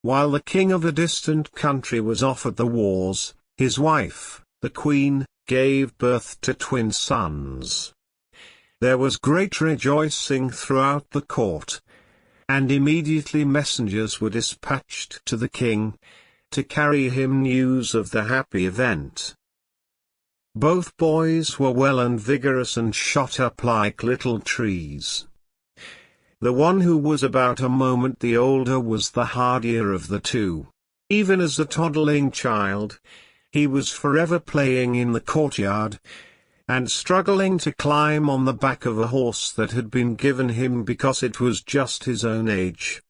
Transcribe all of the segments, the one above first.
while the king of a distant country was off at the wars, his wife, the queen, gave birth to twin sons. There was great rejoicing throughout the court, and immediately messengers were dispatched to the king, to carry him news of the happy event. Both boys were well and vigorous and shot up like little trees. The one who was about a moment the older was the hardier of the two. Even as a toddling child, he was forever playing in the courtyard, and struggling to climb on the back of a horse that had been given him because it was just his own age.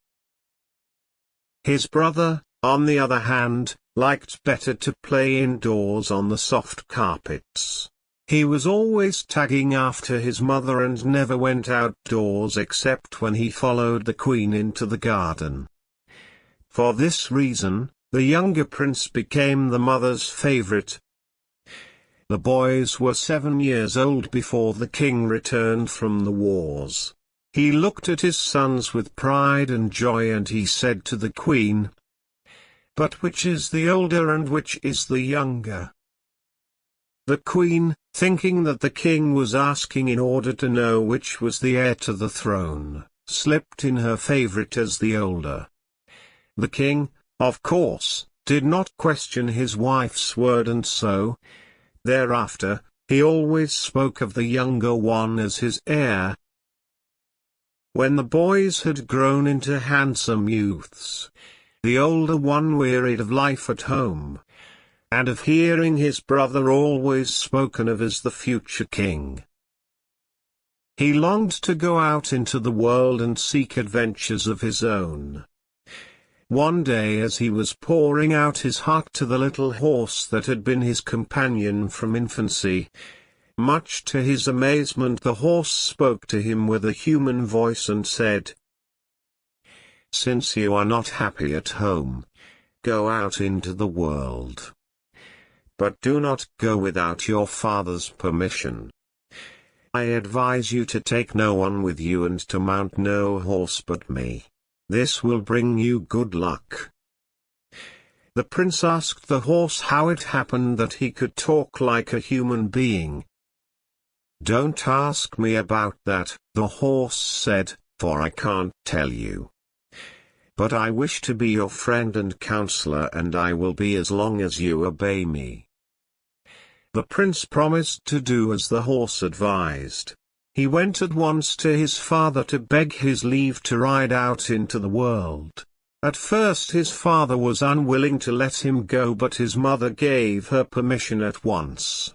His brother, on the other hand, liked better to play indoors on the soft carpets. He was always tagging after his mother and never went outdoors except when he followed the queen into the garden. For this reason, the younger prince became the mother's favorite. The boys were 7 years old before the king returned from the wars. He looked at his sons with pride and joy, and he said to the queen, "But which is the older and which is the younger?" The queen, thinking that the king was asking in order to know which was the heir to the throne, slipped in her favorite as the older. The king, of course, did not question his wife's word, and so, thereafter, he always spoke of the younger one as his heir. When the boys had grown into handsome youths, the older one wearied of life at home, and of hearing his brother always spoken of as the future king. He longed to go out into the world and seek adventures of his own. One day, as he was pouring out his heart to the little horse that had been his companion from infancy, much to his amazement the horse spoke to him with a human voice and said, "Since you are not happy at home, go out into the world. But do not go without your father's permission. I advise you to take no one with you and to mount no horse but me. This will bring you good luck." The prince asked the horse how it happened that he could talk like a human being. "Don't ask me about that," the horse said, "for I can't tell you. But I wish to be your friend and counselor, and I will be as long as you obey me." The prince promised to do as the horse advised. He went at once to his father to beg his leave to ride out into the world. At first his father was unwilling to let him go, but his mother gave her permission at once.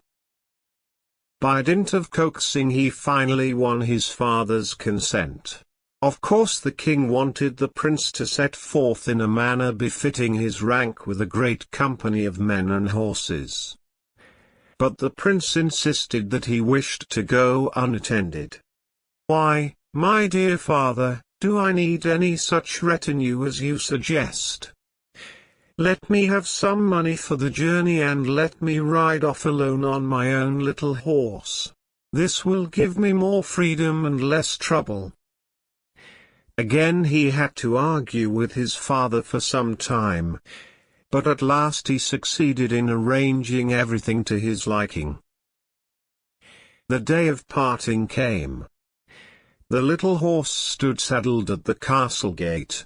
By dint of coaxing he finally won his father's consent. Of course the king wanted the prince to set forth in a manner befitting his rank with a great company of men and horses. But the prince insisted that he wished to go unattended. "Why, my dear father, do I need any such retinue as you suggest? Let me have some money for the journey and let me ride off alone on my own little horse. This will give me more freedom and less trouble." Again he had to argue with his father for some time, but at last he succeeded in arranging everything to his liking. The day of parting came. The little horse stood saddled at the castle gate.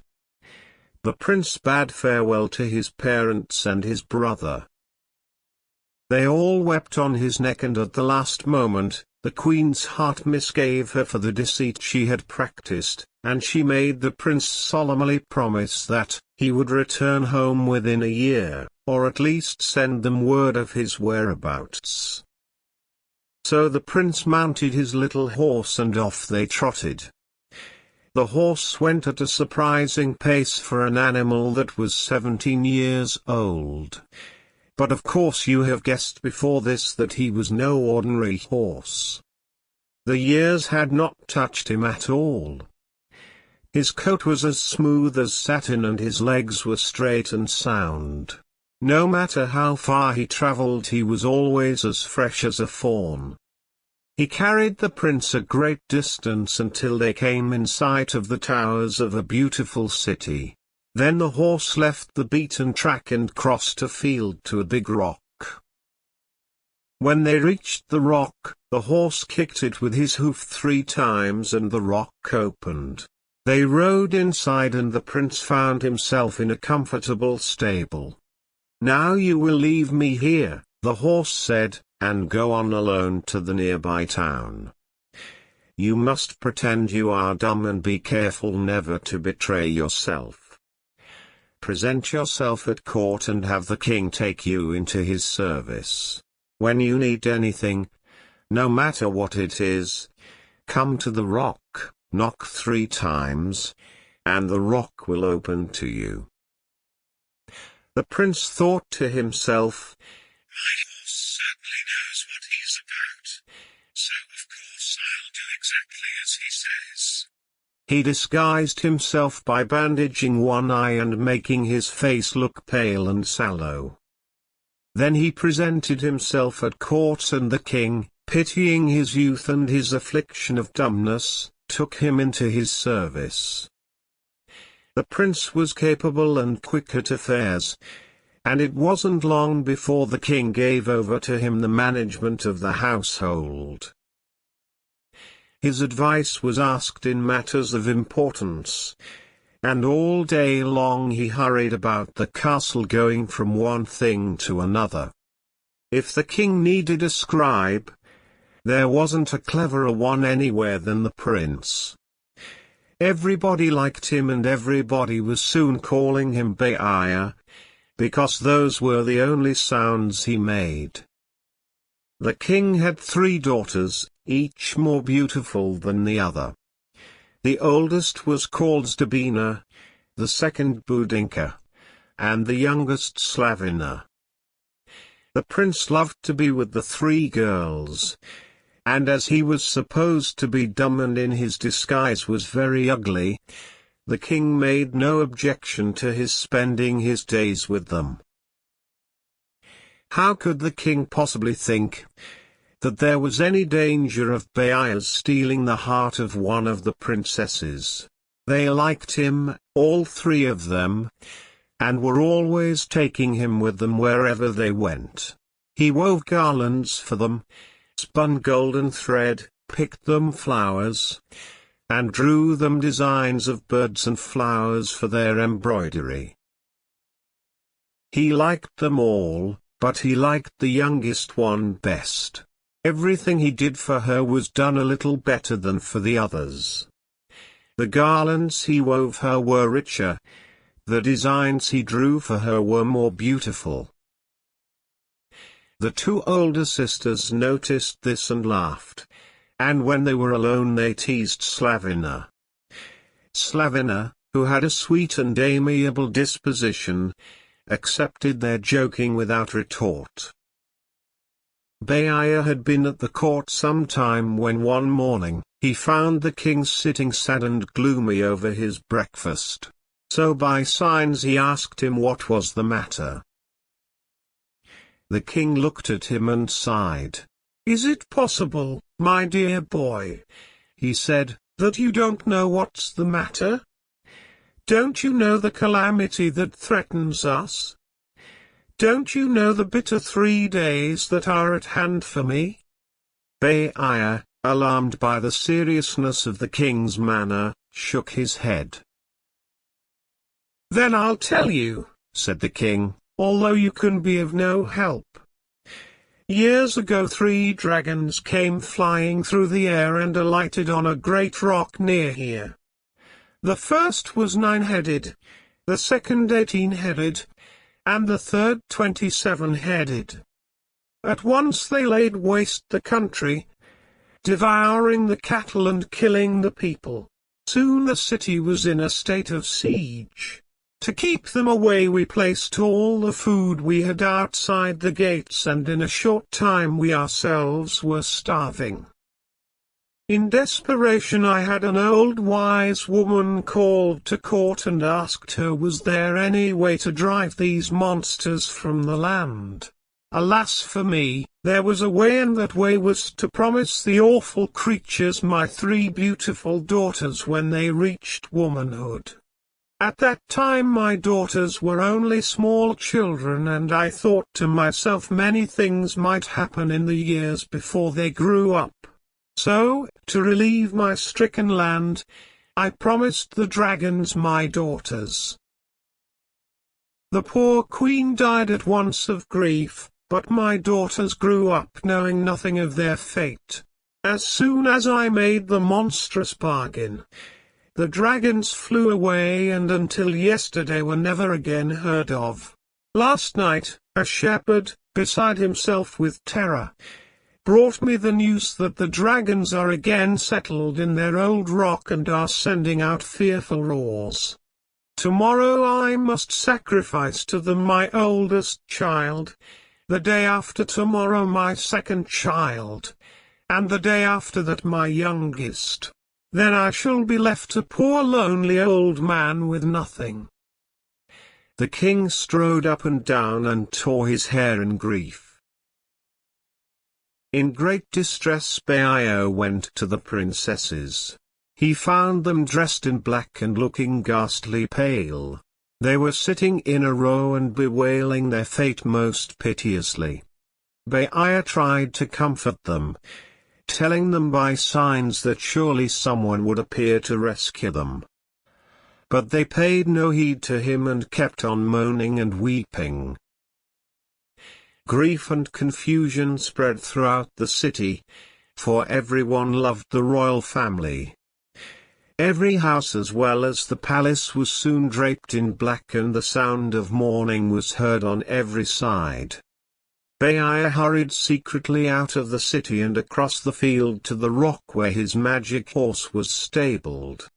The prince bade farewell to his parents and his brother. They all wept on his neck, and at the last moment, the queen's heart misgave her for the deceit she had practiced, and she made the prince solemnly promise that he would return home within a year, or at least send them word of his whereabouts. So the prince mounted his little horse and off they trotted. The horse went at a surprising pace for an animal that was 17 years old. But of course you have guessed before this that he was no ordinary horse. The years had not touched him at all. His coat was as smooth as satin and his legs were straight and sound. No matter how far he traveled, he was always as fresh as a fawn. He carried the prince a great distance until they came in sight of the towers of a beautiful city. Then the horse left the beaten track and crossed a field to a big rock. When they reached the rock, the horse kicked it with his hoof 3 times and the rock opened. They rode inside and the prince found himself in a comfortable stable. "Now you will leave me here," the horse said, "and go on alone to the nearby town. You must pretend you are dumb and be careful never to betray yourself. Present yourself at court and have the king take you into his service. When you need anything, no matter what it is, come to the rock, knock 3 times, and the rock will open to you." The prince thought to himself, "My horse certainly knows what he's about, so of course I'll do exactly as he says." He disguised himself by bandaging one eye and making his face look pale and sallow. Then he presented himself at court and the king, pitying his youth and his affliction of dumbness, took him into his service. The prince was capable and quick at affairs, and it wasn't long before the king gave over to him the management of the household. His advice was asked in matters of importance, and all day long he hurried about the castle going from one thing to another. If the king needed a scribe, there wasn't a cleverer one anywhere than the prince. Everybody liked him and everybody was soon calling him Beaya, because those were the only sounds he made. The king had 3 daughters, each more beautiful than the other. The oldest was called Zdabina, the second Budinka, and the youngest Slavina. The prince loved to be with the 3 girls, and as he was supposed to be dumb and in his disguise was very ugly, the king made no objection to his spending his days with them. How could the king possibly think that there was any danger of Beaya's stealing the heart of one of the princesses? They liked him, all 3 of them, and were always taking him with them wherever they went. He wove garlands for them, spun golden thread, picked them flowers, and drew them designs of birds and flowers for their embroidery. He liked them all, but he liked the youngest one best. Everything he did for her was done a little better than for the others. The garlands he wove her were richer, the designs he drew for her were more beautiful. The 2 older sisters noticed this and laughed, and when they were alone they teased Slavina. Slavina, who had a sweet and amiable disposition, accepted their joking without retort. Beaya had been at the court some time when one morning, he found the king sitting sad and gloomy over his breakfast. So by signs he asked him what was the matter. The king looked at him and sighed. "Is it possible, my dear boy," he said, "that you don't know what's the matter? Don't you know the calamity that threatens us? Don't you know the bitter 3 days that are at hand for me?" Beaya, alarmed by the seriousness of the king's manner, shook his head. "Then I'll tell you," said the king, "although you can be of no help. Years ago 3 dragons came flying through the air and alighted on a great rock near here. The first was 9-headed, the second 18-headed, and the third 27-headed. At once they laid waste the country, devouring the cattle and killing the people. Soon the city was in a state of siege. To keep them away we placed all the food we had outside the gates, and in a short time we ourselves were starving. In desperation I had an old wise woman called to court and asked her was there any way to drive these monsters from the land. Alas for me, there was a way, and that way was to promise the awful creatures my 3 beautiful daughters when they reached womanhood. At that time my daughters were only small children, and I thought to myself many things might happen in the years before they grew up. So, to relieve my stricken land, I promised the dragons my daughters. The poor queen died at once of grief, but my daughters grew up knowing nothing of their fate. As soon as I made the monstrous bargain, the dragons flew away and until yesterday were never again heard of. Last night, a shepherd, beside himself with terror, brought me the news that the dragons are again settled in their old rock and are sending out fearful roars. Tomorrow I must sacrifice to them my oldest child, the day after tomorrow my second child, and the day after that my youngest. Then I shall be left a poor lonely old man with nothing. The king strode up and down and tore his hair in grief. In great distress Baio went to the princesses. He found them dressed in black and looking ghastly pale. They were sitting in a row and bewailing their fate most piteously. Baia tried to comfort them, telling them by signs that surely someone would appear to rescue them. But they paid no heed to him and kept on moaning and weeping. Grief and confusion spread throughout the city, for everyone loved the royal family. Every house as well as the palace was soon draped in black and the sound of mourning was heard on every side. Baia hurried secretly out of the city and across the field to the rock where his magic horse was stabled.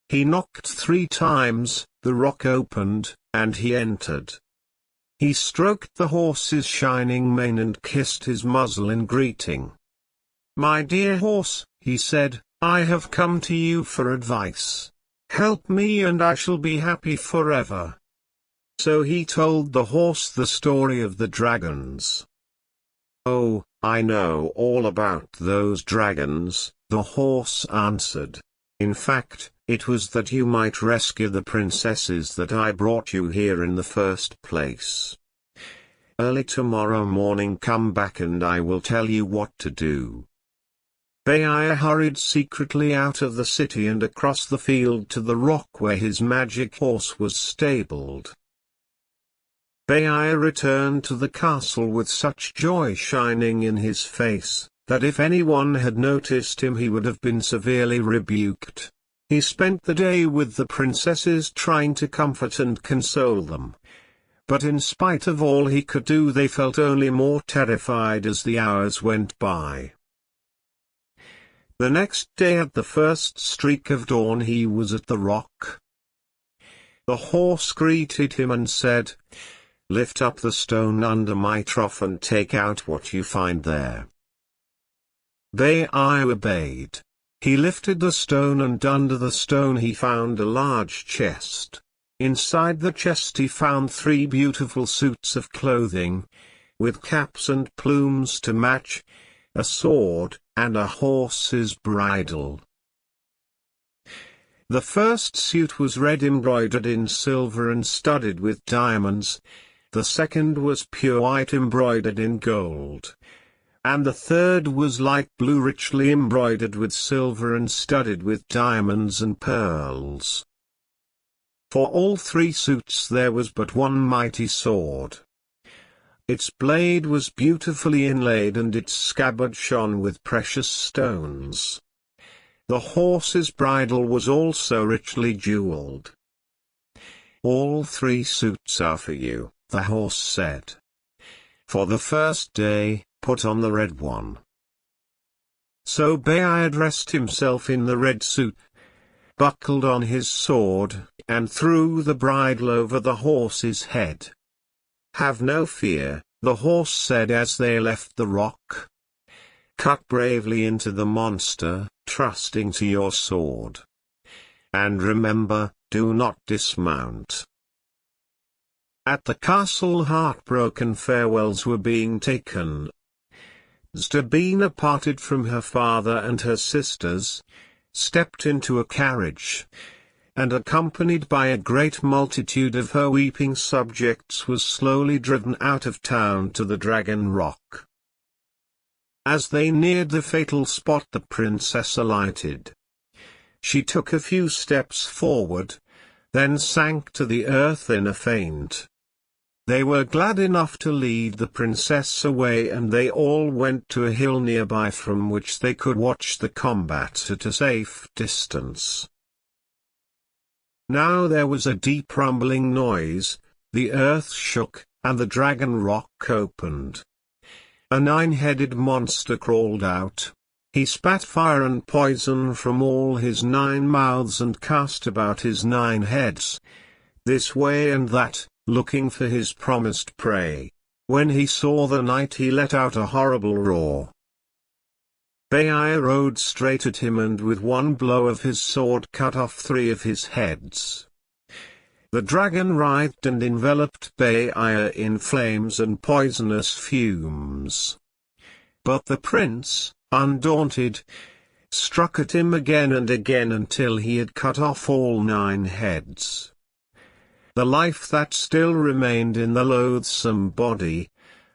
He knocked 3 times, the rock opened, and he entered. He stroked the horse's shining mane and kissed his muzzle in greeting. "My dear horse," he said, "I have come to you for advice. Help me and I shall be happy forever." So he told the horse the story of the dragons. "Oh, I know all about those dragons," the horse answered. "In fact, it was that you might rescue the princesses that I brought you here in the first place. Early tomorrow morning come back and I will tell you what to do." Baia hurried secretly out of the city and across the field to the rock where his magic horse was stabled. Baia returned to the castle with such joy shining in his face, that if anyone had noticed him he would have been severely rebuked. He spent the day with the princesses trying to comfort and console them. But in spite of all he could do they felt only more terrified as the hours went by. The next day at the first streak of dawn he was at the rock. The horse greeted him and said, "Lift up the stone under my trough and take out what you find there." Baia obeyed. He lifted the stone and under the stone he found a large chest. Inside the chest he found 3 beautiful suits of clothing, with caps and plumes to match, a sword, and a horse's bridle. The first suit was red embroidered in silver and studded with diamonds, the second was pure white embroidered in gold, and the third was light blue richly embroidered with silver and studded with diamonds and pearls. For all 3 suits there was but one mighty sword. Its blade was beautifully inlaid and its scabbard shone with precious stones. The horse's bridle was also richly jeweled. "All 3 suits are for you," the horse said. "For the first day, put on the red one." So Baia dressed himself in the red suit, buckled on his sword, and threw the bridle over the horse's head. "Have no fear," the horse said as they left the rock. "Cut bravely into the monster, trusting to your sword. And remember, do not dismount." At the castle heartbroken farewells were being taken. Zdabina parted from her father and her sisters, stepped into a carriage, and accompanied by a great multitude of her weeping subjects was slowly driven out of town to the Dragon Rock. As they neared the fatal spot, the princess alighted. She took a few steps forward, then sank to the earth in a faint. They were glad enough to lead the princess away, and they all went to a hill nearby from which they could watch the combat at a safe distance. Now there was a deep rumbling noise, the earth shook, and the Dragon Rock opened. A 9-headed monster crawled out. He spat fire and poison from all his 9 mouths and cast about his 9 heads, this way and that, looking for his promised prey. When he saw the knight, he let out a horrible roar. Baiaya rode straight at him and with one blow of his sword cut off 3 of his heads. The dragon writhed and enveloped Baiaya in flames and poisonous fumes. But the prince, undaunted, struck at him again and again until he had cut off all 9 heads. The life that still remained in the loathsome body,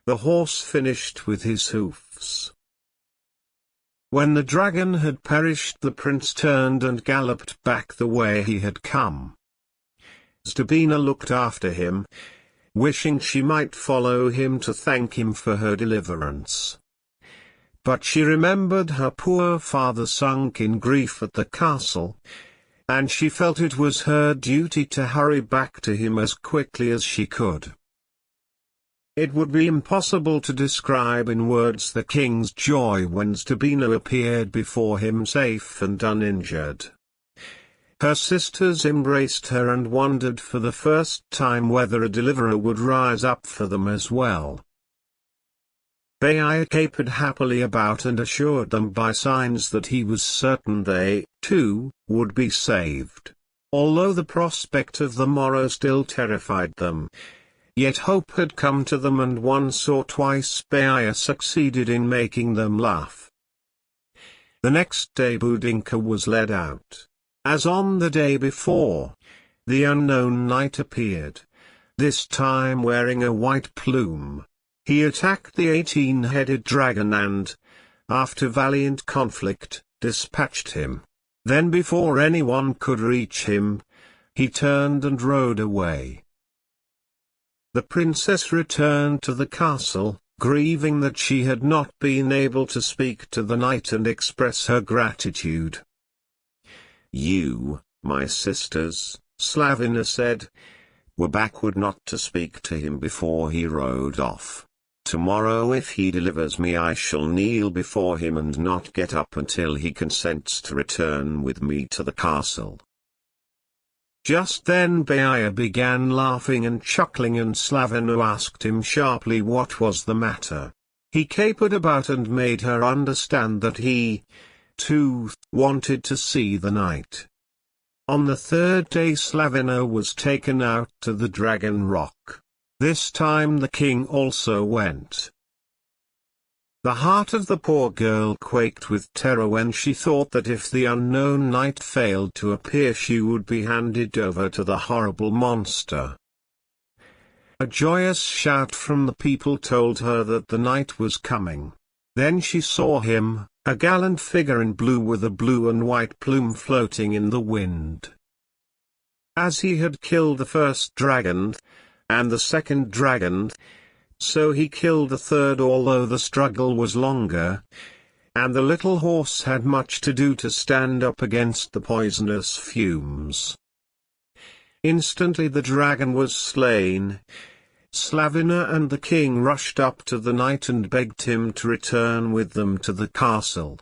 the horse finished with his hoofs. When the dragon had perished, the prince turned and galloped back the way he had come. Stabina looked after him, wishing she might follow him to thank him for her deliverance. But she remembered her poor father sunk in grief at the castle, and she felt it was her duty to hurry back to him as quickly as she could. It would be impossible to describe in words the king's joy when Stabina appeared before him safe and uninjured. Her sisters embraced her and wondered for the first time whether a deliverer would rise up for them as well. Baiaya capered happily about and assured them by signs that he was certain they, too, would be saved. Although the prospect of the morrow still terrified them, yet hope had come to them, and once or twice Baiaya succeeded in making them laugh. The next day Boudinka was led out. As on the day before, the unknown knight appeared, this time wearing a white plume. He attacked the 18-headed dragon and, after valiant conflict, dispatched him. Then before anyone could reach him, he turned and rode away. The princess returned to the castle, grieving that she had not been able to speak to the knight and express her gratitude. "You, my sisters," Slavina said, "were backward not to speak to him before he rode off. Tomorrow if he delivers me I shall kneel before him and not get up until he consents to return with me to the castle." Just then Baiaya began laughing and chuckling, and Slavina asked him sharply what was the matter. He capered about and made her understand that he, too, wanted to see the knight. On the 3rd day Slavina was taken out to the Dragon Rock. This time the king also went. The heart of the poor girl quaked with terror when she thought that if the unknown knight failed to appear she would be handed over to the horrible monster. A joyous shout from the people told her that the knight was coming. Then she saw him, a gallant figure in blue with a blue and white plume floating in the wind. As he had killed the first dragon, and the second dragon, so he killed the third, although the struggle was longer, and the little horse had much to do to stand up against the poisonous fumes. Instantly the dragon was slain. Slavina and the king rushed up to the knight and begged him to return with them to the castle.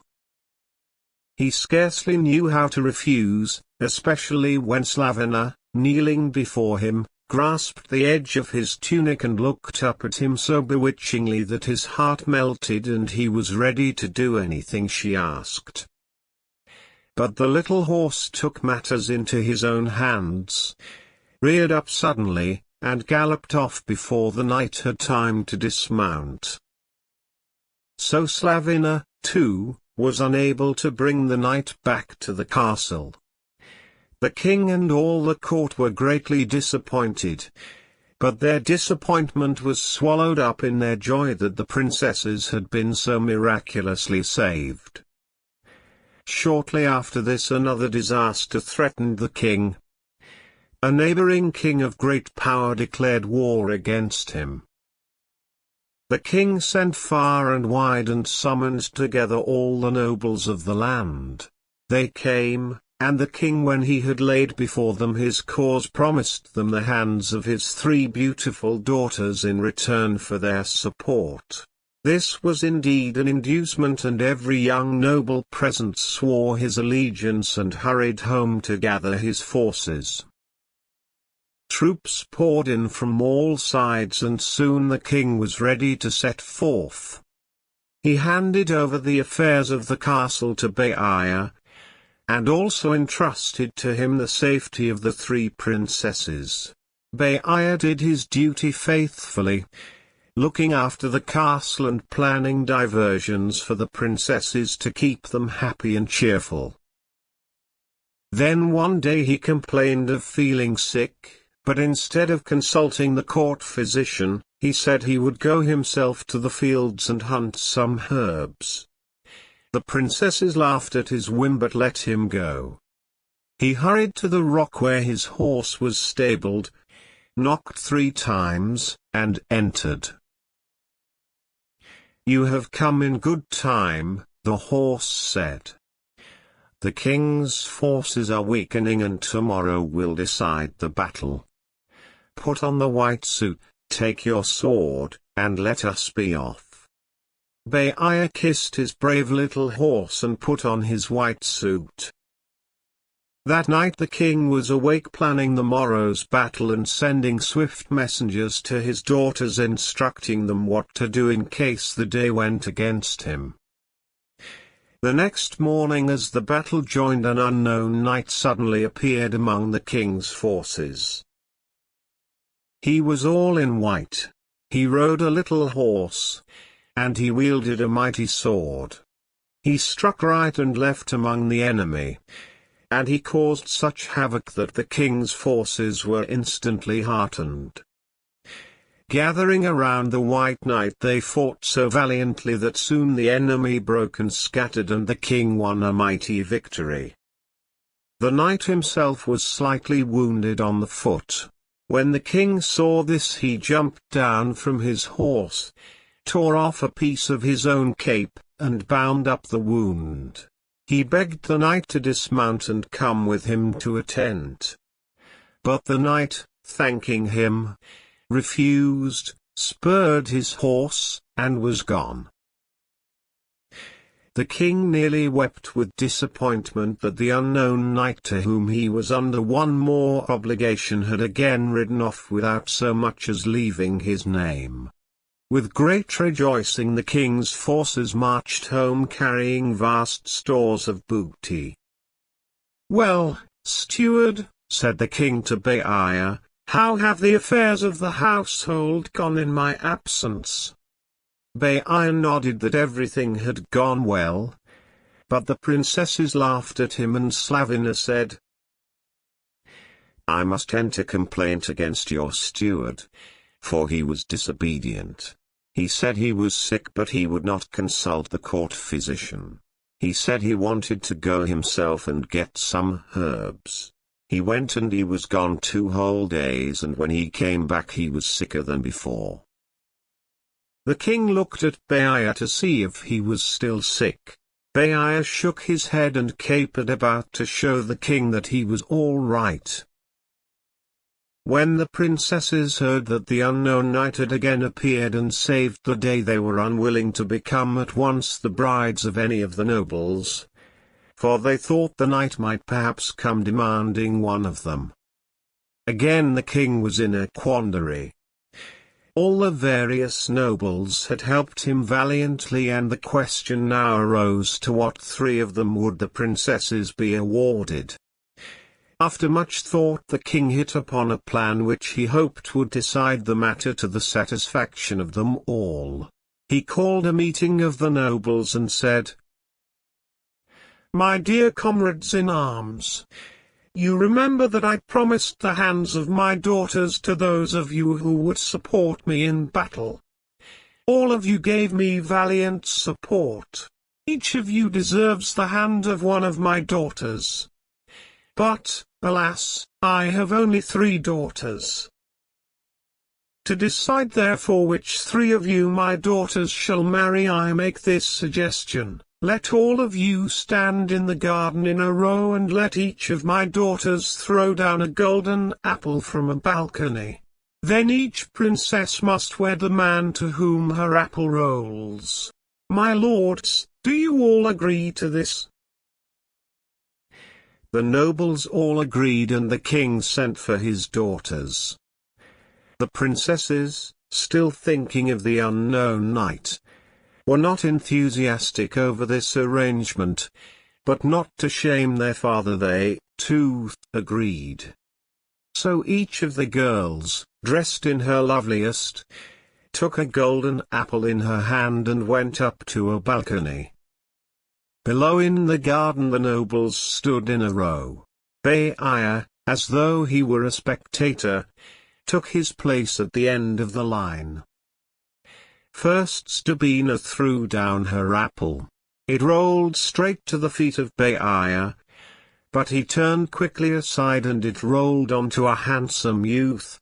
He scarcely knew how to refuse, especially when Slavina, kneeling before him, grasped the edge of his tunic and looked up at him so bewitchingly that his heart melted and he was ready to do anything she asked. But the little horse took matters into his own hands, reared up suddenly, and galloped off before the knight had time to dismount. So Slavina, too, was unable to bring the knight back to the castle. The king and all the court were greatly disappointed. But their disappointment was swallowed up in their joy that the princesses had been so miraculously saved. Shortly after this, another disaster threatened the king. A neighboring king of great power declared war against him. The king sent far and wide and summoned together all the nobles of the land. They came, and the king, when he had laid before them his cause, promised them the hands of his 3 beautiful daughters in return for their support. This was indeed an inducement, and every young noble present swore his allegiance and hurried home to gather his forces. Troops poured in from all sides, and soon the king was ready to set forth. He handed over the affairs of the castle to Baiaya, and also entrusted to him the safety of the 3 princesses. Baiaya did his duty faithfully, looking after the castle and planning diversions for the princesses to keep them happy and cheerful. Then one day he complained of feeling sick, but instead of consulting the court physician, he said he would go himself to the fields and hunt some herbs. The princesses laughed at his whim but let him go. He hurried to the rock where his horse was stabled, knocked 3 times, and entered. "You have come in good time," the horse said. "The king's forces are weakening and tomorrow will decide the battle. Put on the white suit, take your sword, and let us be off." Baiaya kissed his brave little horse and put on his white suit. That night the king was awake planning the morrow's battle and sending swift messengers to his daughters instructing them what to do in case the day went against him. The next morning, as the battle joined, an unknown knight suddenly appeared among the king's forces. He was all in white. He rode a little horse, and he wielded a mighty sword. He struck right and left among the enemy, and he caused such havoc that the king's forces were instantly heartened. Gathering around the white knight, they fought so valiantly that soon the enemy broke and scattered, and the king won a mighty victory. The knight himself was slightly wounded on the foot. When the king saw this, he jumped down from his horse, tore off a piece of his own cape, and bound up the wound. He begged the knight to dismount and come with him to a tent. But the knight, thanking him, refused, spurred his horse, and was gone. The king nearly wept with disappointment that the unknown knight to whom he was under one more obligation had again ridden off without so much as leaving his name. With great rejoicing the king's forces marched home carrying vast stores of booty. "Well, steward," said the king to Baiaya, "how have the affairs of the household gone in my absence?" Baiaya nodded that everything had gone well, but the princesses laughed at him, and Slavina said, "I must enter complaint against your steward, for he was disobedient. He said he was sick, but he would not consult the court physician. He said he wanted to go himself and get some herbs. He went and he was gone 2 whole days, and when he came back he was sicker than before." The king looked at Baiaya to see if he was still sick. Baiaya shook his head and capered about to show the king that he was all right. When the princesses heard that the unknown knight had again appeared and saved the day, they were unwilling to become at once the brides of any of the nobles, for they thought the knight might perhaps come demanding one of them. Again the king was in a quandary. All the various nobles had helped him valiantly, and the question now arose to what 3 of them would the princesses be awarded. After much thought the king hit upon a plan which he hoped would decide the matter to the satisfaction of them all. He called a meeting of the nobles and said, "My dear comrades in arms, You remember that I promised the hands of my daughters to those of you who would support me in battle. All of you gave me valiant support. Each of you deserves the hand of one of my daughters. But, alas, I have only 3 daughters. To decide therefore which 3 of you my daughters shall marry, I make this suggestion. Let all of you stand in the garden in a row and let each of my daughters throw down a golden apple from a balcony. Then each princess must wed the man to whom her apple rolls. My lords, do you all agree to this? The nobles all agreed, and the king sent for his daughters. The princesses, still thinking of the unknown knight, were not enthusiastic over this arrangement, but not to shame their father they, too, agreed. So each of the girls, dressed in her loveliest, took a golden apple in her hand and went up to a balcony. Below in the garden the nobles stood in a row. Baiaya, as though he were a spectator, took his place at the end of the line. First Stabina threw down her apple. It rolled straight to the feet of Baiaya, but he turned quickly aside and it rolled onto a handsome youth,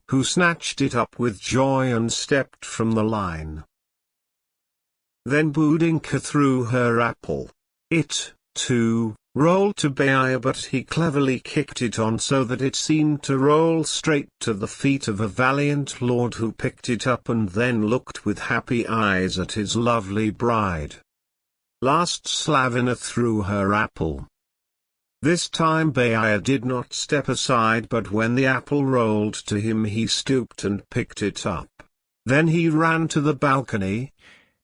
who snatched it up with joy and stepped from the line. Then Budinka threw her apple. It, too, rolled to Baiaya, but he cleverly kicked it on so that it seemed to roll straight to the feet of a valiant lord, who picked it up and then looked with happy eyes at his lovely bride. Last Slavina threw her apple. This time Baiaya did not step aside, but when the apple rolled to him he stooped and picked it up. Then he ran to the balcony,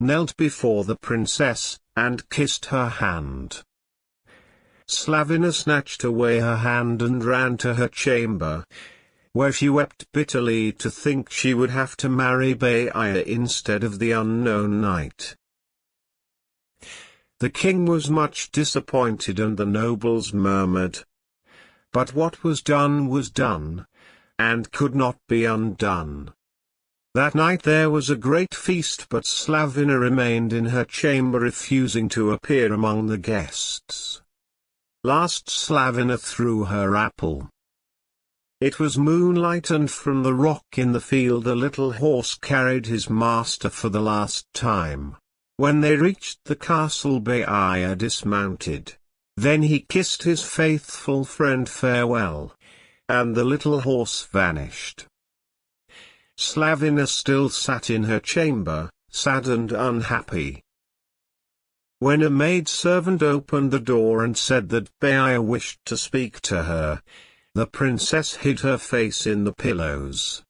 knelt before the princess, and kissed her hand. Slavina snatched away her hand and ran to her chamber, where she wept bitterly to think she would have to marry Baiaya instead of the unknown knight. The king was much disappointed and the nobles murmured. But what was done, and could not be undone. That night there was a great feast, but Slavina remained in her chamber, refusing to appear among the guests. Last Slavina threw her apple. It was moonlight, and from the rock in the field a little horse carried his master for the last time. When they reached the castle, Baiaya dismounted. Then he kissed his faithful friend farewell, and the little horse vanished. Slavina still sat in her chamber, sad and unhappy. When a maidservant opened the door and said that Baiaya wished to speak to her, the princess hid her face in the pillows.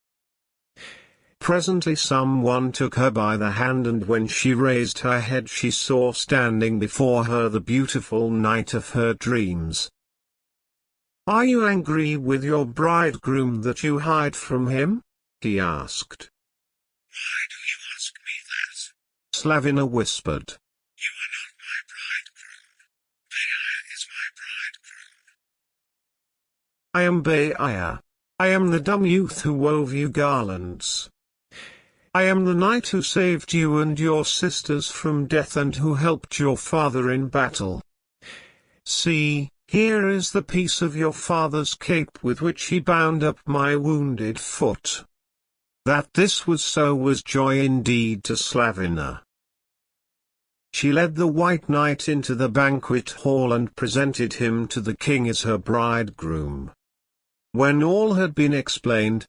Presently someone took her by the hand, and when she raised her head she saw standing before her the beautiful knight of her dreams. "Are you angry with your bridegroom that you hide from him?" he asked. "Why do you ask me that?" Slavina whispered. "You are not my bridegroom. Baiaya is my bridegroom." "I am Baiaya. I am the dumb youth who wove you garlands. I am the knight who saved you and your sisters from death and who helped your father in battle. See, here is the piece of your father's cape with which he bound up my wounded foot." That this was so was joy indeed to Slavina. She led the white knight into the banquet hall and presented him to the king as her bridegroom. When all had been explained,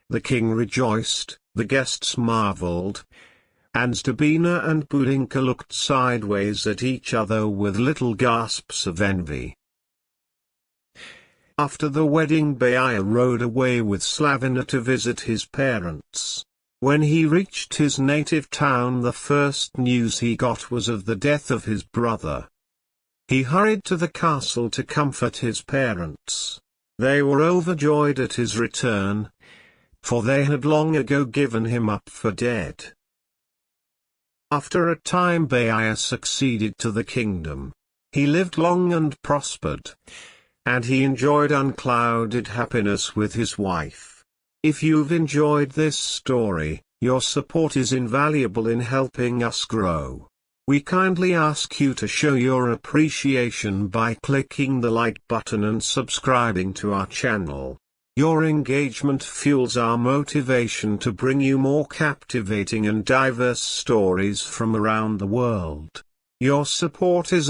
the king rejoiced, the guests marveled, and Stabina and Budinka looked sideways at each other with little gasps of envy. After the wedding, Baiaya rode away with Slavina to visit his parents. When he reached his native town, the first news he got was of the death of his brother. He hurried to the castle to comfort his parents. They were overjoyed at his return, for they had long ago given him up for dead. After a time Baiaya succeeded to the kingdom. He lived long and prospered, and he enjoyed unclouded happiness with his wife. If you've enjoyed this story, your support is invaluable in helping us grow. We kindly ask you to show your appreciation by clicking the like button and subscribing to our channel. Your engagement fuels our motivation to bring you more captivating and diverse stories from around the world. Your support is